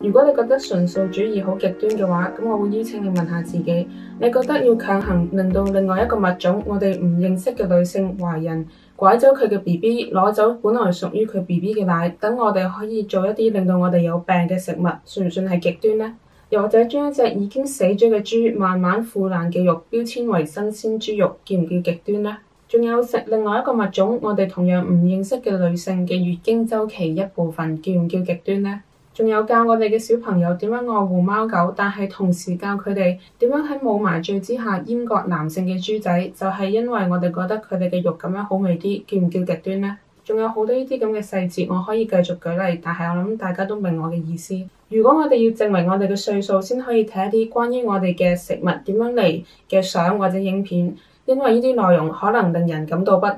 如果你覺得純素主義好極端嘅話，咁我會邀請你問下自己，你覺得要強行令到另外一個物種，我哋唔認識嘅女性懷孕，拐走佢嘅 BB， 攞走本來屬於佢 BB 嘅奶，等我哋可以做一啲令到我哋有病嘅食物，算唔算係極端呢？又或者將一隻已經死咗嘅豬慢慢腐爛嘅肉標籤為新鮮豬肉，叫唔叫極端呢？仲有食另外一個物種，我哋同樣唔認識嘅女性嘅月經週期一部分，叫唔叫極端呢？仲有教我哋嘅小朋友點樣愛護貓狗，但係同時教佢哋點樣喺冇麻醉之下閹割男性嘅豬仔，就係因為我哋覺得佢哋嘅肉咁樣好味啲，叫唔叫極端呢？仲有好多呢啲咁嘅細節，我可以繼續舉例，但係我諗大家都明我嘅意思。如果我哋要證明我哋嘅歲數先可以睇一啲關於我哋嘅食物點樣嚟嘅相或者影片，因為呢啲內容可能令人感到不安，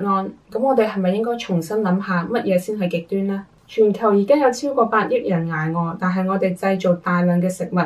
咁我哋係咪應該重新諗下乜嘢先係極端呢？全球而家有超過8億人捱餓，但係我哋製造大量嘅食物，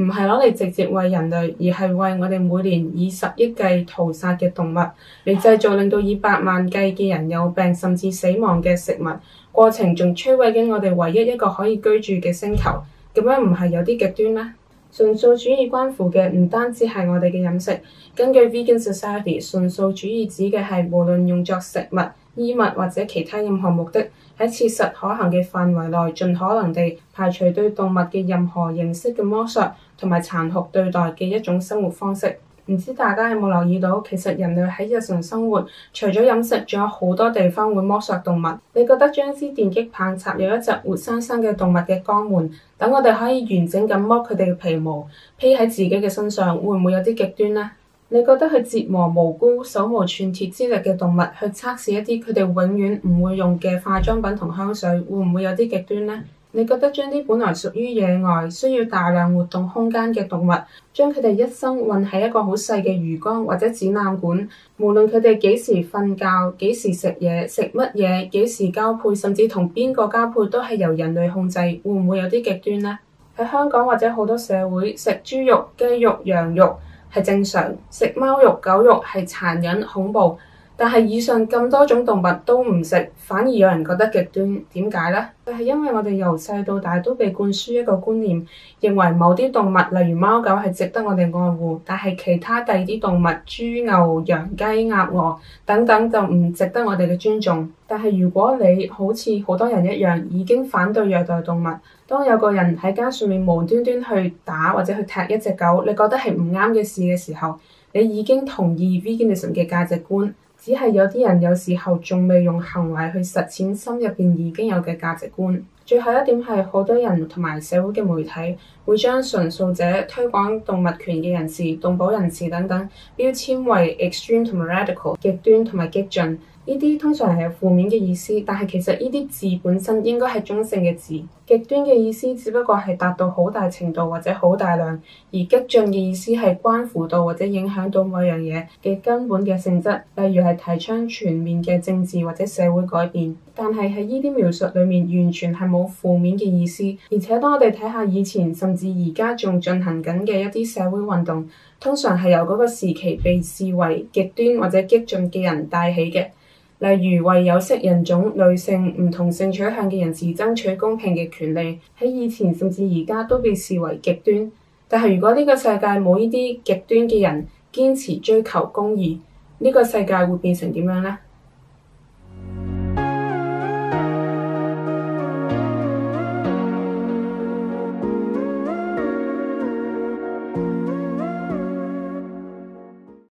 唔係攞嚟直接餵人類，而係為我哋每年以10億計屠殺嘅動物嚟製造令到以百萬計嘅人有病甚至死亡嘅食物，過程仲摧毀緊我哋唯一一個可以居住嘅星球，咁樣唔係有啲極端咩？純素主義關乎嘅唔單止係我哋嘅飲食，根據 Vegan Society， 純素主義指嘅係無論用作食物、衣物或者其他任何目的，喺切實可行嘅範圍內，盡可能地排除對動物嘅任何形式嘅剝削同埋殘酷對待嘅一種生活方式。唔知大家有冇留意到，其實人類喺日常生活除咗飲食，仲有好多地方會剝削動物。你覺得將支電擊棒插入一隻活生生嘅動物嘅肛門，等我哋可以完整咁剝佢哋嘅皮毛，披喺自己嘅身上，會唔會有啲極端呢？你覺得去折磨無辜、手無寸鐵之力嘅動物，去測試一啲佢哋永遠唔會用嘅化妝品同香水，會唔會有啲極端呢？你覺得將啲本來屬於野外、需要大量活動空間嘅動物，將佢哋一生韞喺一個好細嘅魚缸或者展覽館，無論佢哋幾時瞓覺、幾時食嘢、食乜嘢、幾時交配，甚至同邊個交配都係由人類控制，會唔會有啲極端呢？喺香港或者好多社會，食豬肉、雞肉、羊肉係正常，食貓肉、狗肉係殘忍恐怖，但係以上咁多種動物都唔食，反而有人覺得極端，點解呢？就係因為我哋由細到大都被灌輸一個觀念，認為某啲動物，例如貓狗係值得我哋愛護，但係其他第二啲動物，豬、牛、羊、雞、鴨、鵝等等就唔值得我哋嘅尊重。但係如果你好似好多人一樣已經反對虐待動物，當有個人喺街上面無端端去打或者去踢一隻狗，你覺得係唔啱嘅事嘅時候，你已經同意 Veganism 嘅價值觀。只係有啲人有時候仲未用行為去實踐心入邊已經有嘅價值觀。最後一點係好多人同埋社會嘅媒體會將純素者、推廣動物權嘅人士、動保人士等等標籤為 extreme 同埋 radical 極端同埋激進。呢啲通常係有負面嘅意思，但係其實呢啲字本身應該係中性嘅字。極端嘅意思只不過係達到好大程度或者好大量，而激進嘅意思係關乎到或者影響到某樣嘢嘅根本嘅性質，例如係提倡全面嘅政治或者社會改變。但係喺呢啲描述裡面完全係冇負面嘅意思，而且當我哋睇下以前甚至而家仲進行緊嘅一啲社會運動，通常係由嗰個時期被視為極端或者激進嘅人帶起嘅。例如為有色人種、女性、唔同性取向嘅人士爭取公平嘅權利，喺以前甚至而家都被視為極端。但係如果呢個世界冇呢啲極端嘅人堅持追求公義，呢個世界會變成點樣呢？